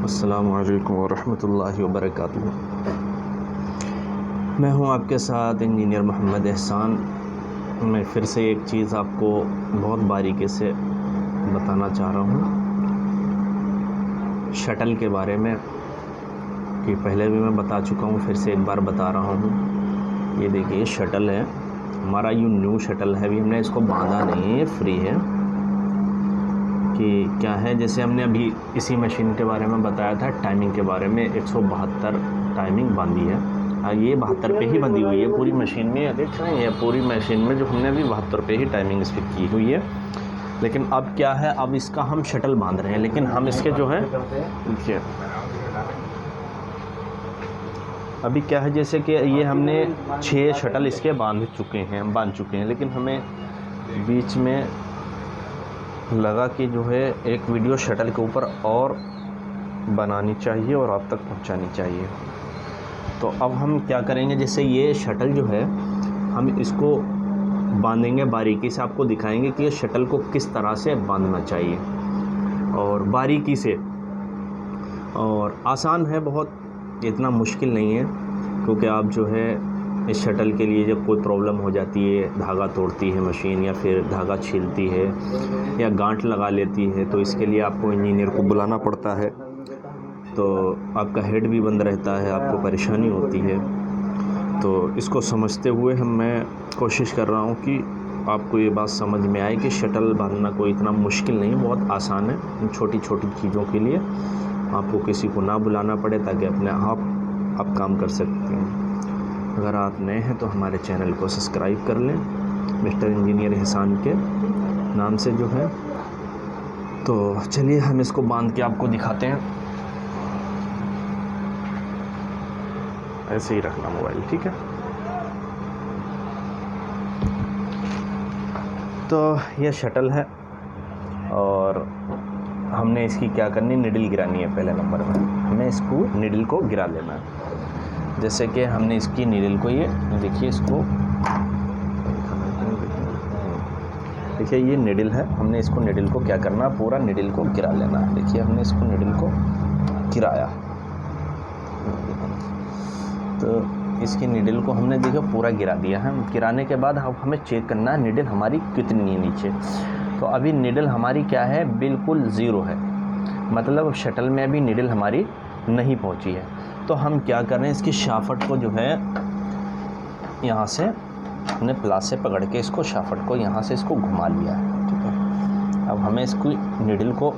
अस्सलामु अलैकुम वरहमतुल्लाहि वबरकातुहू। मैं हूं आपके साथ इंजीनियर मोहम्मद एहसान। मैं फिर से एक चीज़ आपको बहुत बारीकी से बताना चाह रहा हूं शटल के बारे में, कि पहले भी मैं बता चुका हूं, फिर से एक बार बता रहा हूं। ये देखिए शटल है हमारा, ये न्यू शटल है, अभी हमने इसको बांधा नहीं है, फ्री है। कि क्या है, जैसे हमने अभी इसी मशीन के बारे में बताया था, टाइमिंग के बारे में 172 टाइमिंग बांधी है। ये 72 पे ही बंधी हुई है पूरी मशीन में, देख रहे हैं, ये पूरी मशीन में जो हमने अभी 72 पे ही टाइमिंग इस पर की हुई है। लेकिन अब क्या है, अब इसका हम शटल बांध रहे हैं, लेकिन हम इसके जो है देखिए अभी क्या है, जैसे कि ये हमने 6 शटल इसके बांध चुके हैं, लेकिन हमें बीच में लगा कि जो है एक वीडियो शटल के ऊपर और बनानी चाहिए और आप तक पहुंचानी चाहिए। तो अब हम क्या करेंगे, जैसे ये शटल जो है हम इसको बांधेंगे, बारीकी से आपको दिखाएंगे कि ये शटल को किस तरह से बांधना चाहिए, और बारीकी से। और आसान है बहुत, इतना मुश्किल नहीं है, क्योंकि आप जो है इस शटल के लिए जब कोई प्रॉब्लम हो जाती है, धागा तोड़ती है मशीन, या फिर धागा छीलती है, या गांठ लगा लेती है, तो इसके लिए आपको इंजीनियर को बुलाना पड़ता है, तो आपका हेड भी बंद रहता है, आपको परेशानी होती है। तो इसको समझते हुए मैं कोशिश कर रहा हूँ कि आपको ये बात समझ में आए कि शटल बांधना कोई इतना मुश्किल नहीं, बहुत आसान है। छोटी छोटी चीज़ों के लिए आपको किसी को ना बुलाना पड़े, ताकि अपने आप काम कर सकते हैं। अगर आप नए हैं तो हमारे चैनल को सब्सक्राइब कर लें, मिस्टर इंजीनियर एहसान के नाम से जो है। तो चलिए हम इसको बांध के आपको दिखाते हैं। ऐसे ही रखना मोबाइल, ठीक है। तो ये शटल है, और हमने इसकी क्या करनी, निडल गिरानी है। पहले नंबर में हमें इसको निडल को गिरा लेना है। जैसे कि हमने इसकी निडल को, ये देखिए, इसको देखिए, ये निडल है, हमने इसको निडल को क्या करना, पूरा निडल को गिरा लेना है। देखिए हमने इसको निडल को गिराया, तो इसकी निडल को हमने देखो पूरा गिरा दिया है। गिराने के बाद अब हमें चेक करना है निडल हमारी कितनी है नीचे। तो अभी निडल हमारी क्या है, बिल्कुल ज़ीरो है, मतलब शटल में अभी निडल हमारी नहीं पहुंची है। तो हम क्या कर रहे हैं, इसकी शाफट को जो है यहाँ से हमने प्लास से पकड़ के इसको शाफट को यहाँ से इसको घुमा लिया है, ठीक है। अब हमें इसको निडल को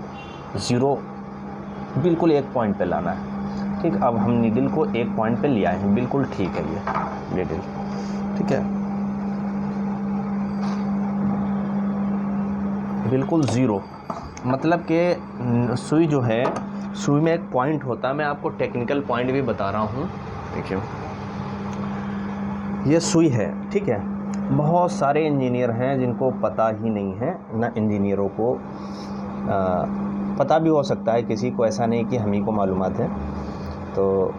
ज़ीरो बिल्कुल एक पॉइंट पे लाना है, ठीक। अब हम निडल को एक पॉइंट पे लिया है, बिल्कुल ठीक है ये निडल, ठीक है, बिल्कुल ज़ीरो। मतलब कि सुई जो है, सुई में एक पॉइंट होता है, मैं आपको टेक्निकल पॉइंट भी बता रहा हूँ। देखिए ये सुई है, ठीक है। बहुत सारे इंजीनियर हैं जिनको पता ही नहीं है ना, इंजीनियरों को पता भी हो सकता है किसी को, ऐसा नहीं कि हम ही को मालूमात है। तो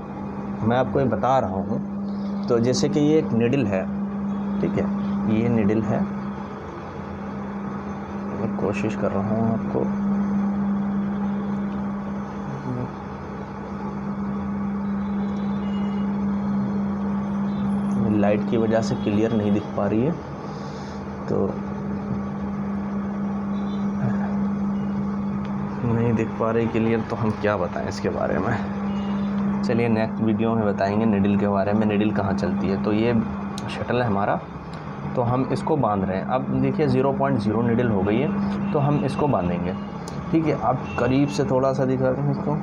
मैं आपको ये बता रहा हूँ। तो जैसे कि ये एक निडल है, ठीक है, ये निडल है, मैं कोशिश कर रहा हूँ आपको, लाइट की वजह से क्लियर नहीं दिख पा रही है, तो नहीं दिख पा रही क्लियर, तो हम क्या बताएं इसके बारे में। चलिए नेक्स्ट वीडियो में बताएंगे निडल के बारे में, निडल कहाँ चलती है। तो ये शटल है हमारा, तो हम इसको बांध रहे हैं। अब देखिए 0.0 निडल हो गई है, तो हम इसको बांधेंगे, ठीक है। अब करीब से थोड़ा सा दिखा रहे हैं इसको,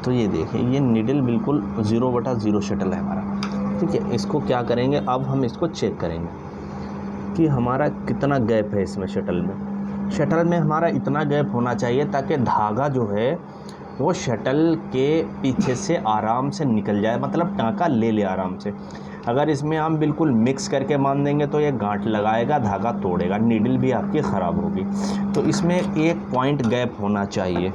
तो ये देखिए ये निडल बिल्कुल 0/0 शटल है हमारा, ठीक है। इसको क्या करेंगे, अब हम इसको चेक करेंगे कि हमारा कितना गैप है इसमें शटल में। शटल में हमारा इतना गैप होना चाहिए ताकि धागा जो है वो शटल के पीछे से आराम से निकल जाए, मतलब टाँका ले ले आराम से। अगर इसमें हम बिल्कुल मिक्स करके बांध देंगे तो ये गांठ लगाएगा, धागा तोड़ेगा, नीडल भी आपकी ख़राब होगी। तो इसमें एक पॉइंट गैप होना चाहिए।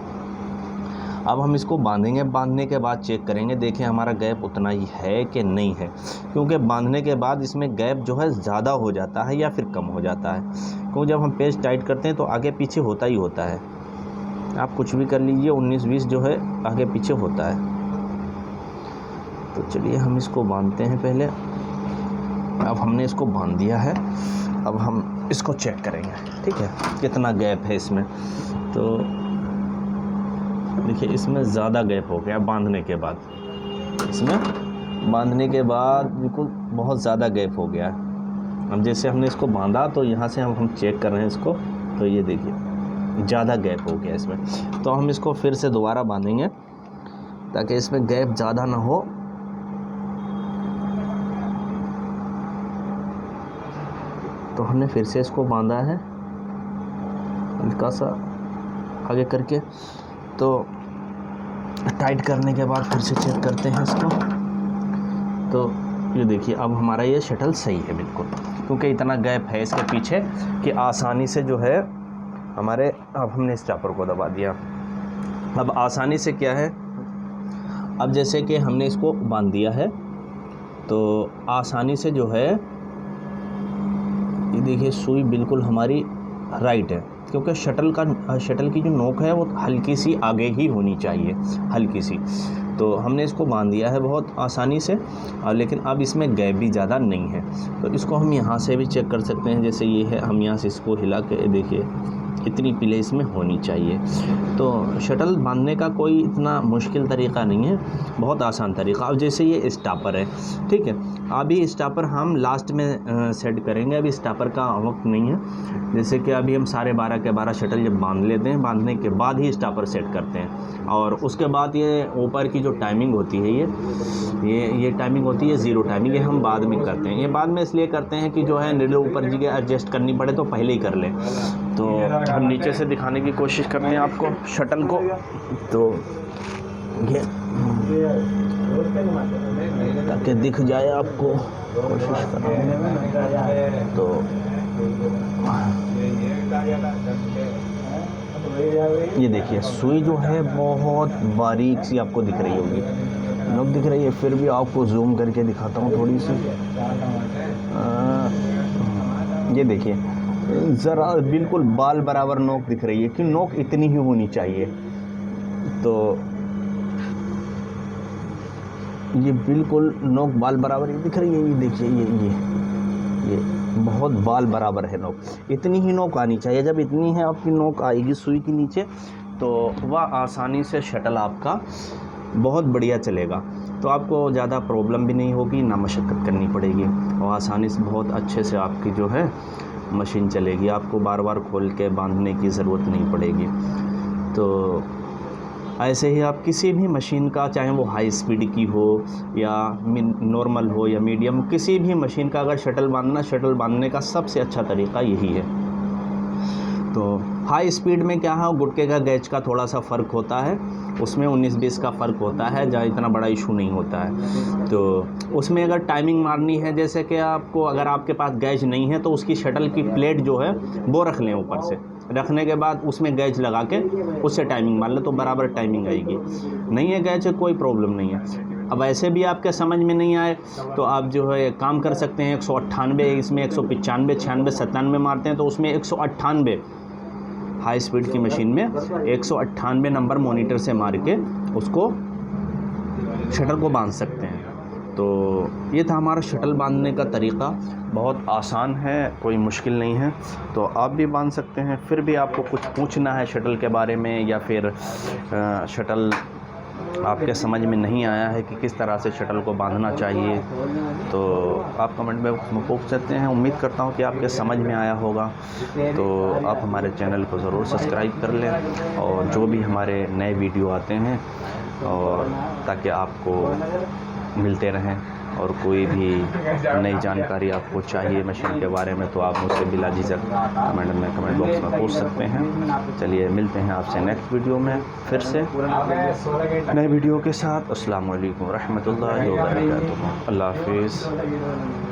अब हम इसको बांधेंगे, बांधने के बाद चेक करेंगे, देखें हमारा गैप उतना ही है कि नहीं है, क्योंकि बांधने के बाद इसमें गैप जो है ज़्यादा हो जाता है या फिर कम हो जाता है, क्योंकि जब हम पेच टाइट करते हैं तो आगे पीछे होता ही होता है। आप कुछ भी कर लीजिए, 19-20 जो है आगे पीछे होता है। तो चलिए हम इसको बांधते हैं पहले। अब हमने इसको बांध दिया है, अब हम इसको चेक करेंगे, ठीक है, कितना गैप है इसमें। तो देखिए इसमें ज़्यादा गैप हो गया बांधने के बाद, इसमें बांधने के बाद बिल्कुल बहुत ज़्यादा गैप हो गया। अब जैसे हमने इसको बांधा तो यहाँ से हम चेक कर रहे हैं इसको, तो ये देखिए ज़्यादा गैप हो गया इसमें। तो हम इसको फिर से दोबारा बांधेंगे ताकि इसमें गैप ज़्यादा ना हो। तो हमने फिर से इसको बांधा है हल्का सा आगे करके। तो टाइट करने के बाद फिर से चेक करते हैं इसको। तो ये देखिए अब हमारा ये शटल सही है बिल्कुल, क्योंकि इतना गैप है इसके पीछे कि आसानी से जो है हमारे। अब हमने स्टॉपर को दबा दिया। अब आसानी से क्या है, अब जैसे कि हमने इसको बांध दिया है तो आसानी से जो है ये देखिए सुई बिल्कुल हमारी राइट है, क्योंकि शटल की जो नोक है वो हल्की सी आगे ही होनी चाहिए, हल्की सी। तो हमने इसको बांध दिया है बहुत आसानी से, और लेकिन अब इसमें गैप भी ज़्यादा नहीं है। तो इसको हम यहाँ से भी चेक कर सकते हैं, जैसे ये है, हम यहाँ से इसको हिला के देखिए इतनी पिले इसमें होनी चाहिए। तो शटल बांधने का कोई इतना मुश्किल तरीक़ा नहीं है, बहुत आसान तरीक़ा। अब जैसे ये स्टॉपर है, ठीक है, अभी स्टॉपर हम लास्ट में सेट करेंगे, अभी स्टॉपर का वक्त नहीं है। जैसे कि अभी हम 12:30 के 12 शटल जब बांध लेते हैं, बांधने के बाद ही स्टॉपर सेट करते हैं, और उसके बाद ये ऊपर की जो टाइमिंग होती है ये टाइमिंग होती है 0 टाइमिंग, ये हम बाद में करते हैं। ये बाद में इसलिए करते हैं कि जो है नीडल ऊपर जगह एडजस्ट करनी पड़े तो पहले ही कर लें। तो हम नीचे से दिखाने की कोशिश करते हैं आपको शटल को। तो ये ताकि दिख जाए आपको, कोशिश कर रहे हैं। तो ये देखिए सुई जो है बहुत बारीक सी आपको दिख रही होगी, नोक दिख रही है, फिर भी आपको जूम करके दिखाता हूँ थोड़ी सी। ये देखिए ज़रा बिल्कुल बाल बराबर नोक दिख रही है, कि नोक इतनी ही होनी चाहिए। तो ये बिल्कुल नोक बाल बराबर ही दिख रही है। ये देखिए ये बहुत बाल बराबर है नोक, इतनी ही नोक आनी चाहिए। जब इतनी है आपकी नोक आएगी सुई के नीचे, तो वह आसानी से शटल आपका बहुत बढ़िया चलेगा। तो आपको ज़्यादा प्रॉब्लम भी नहीं होगी, ना मशक्क़त करनी पड़ेगी, और आसानी से बहुत अच्छे से आपकी जो है मशीन चलेगी। आपको बार बार खोल के बांधने की ज़रूरत नहीं पड़ेगी। तो ऐसे ही आप किसी भी मशीन का, चाहे वो हाई स्पीड की हो या नॉर्मल हो या मीडियम, किसी भी मशीन का अगर शटल बांधने का सबसे अच्छा तरीक़ा यही है। तो हाई स्पीड में क्या है, गुटके का गैज का थोड़ा सा फ़र्क होता है, उसमें 19-20 का फ़र्क होता है, जहाँ इतना बड़ा इशू नहीं होता है। तो उसमें अगर टाइमिंग मारनी है, जैसे कि आपको अगर आपके पास गैज नहीं है तो उसकी शटल की प्लेट जो है वो रख लें, ऊपर से रखने के बाद उसमें गैज लगा के उससे टाइमिंग मार लें तो बराबर टाइमिंग आएगी। नहीं है गैज कोई प्रॉब्लम नहीं है। अब ऐसे भी आपके समझ में नहीं आए तो आप जो है काम कर सकते हैं, 198 इसमें 195, 96, 97 मारते हैं तो उसमें 198 हाई स्पीड की मशीन में 198 नंबर मॉनिटर से मार के उसको शटल को बांध सकते हैं। तो ये था हमारा शटल बांधने का तरीक़ा, बहुत आसान है, कोई मुश्किल नहीं है। तो आप भी बांध सकते हैं। फिर भी आपको कुछ पूछना है शटल के बारे में, या फिर शटल आपके समझ में नहीं आया है कि किस तरह से शटल को बांधना चाहिए, तो आप कमेंट में पूछ सकते हैं। उम्मीद करता हूँ कि आपके समझ में आया होगा। तो आप हमारे चैनल को ज़रूर सब्सक्राइब कर लें, और जो भी हमारे नए वीडियो आते हैं और ताकि आपको मिलते रहें, और कोई भी नई जानकारी आपको चाहिए मशीन के बारे में तो आप मुझसे बिला झिझक कमेंट बॉक्स में पूछ सकते हैं। चलिए मिलते हैं आपसे नेक्स्ट वीडियो में फिर से नए वीडियो के साथ। अस्सलाम वालेकुम रहमतुल्लाहि व बरकातुहू। अल्लाह हाफ़िज़।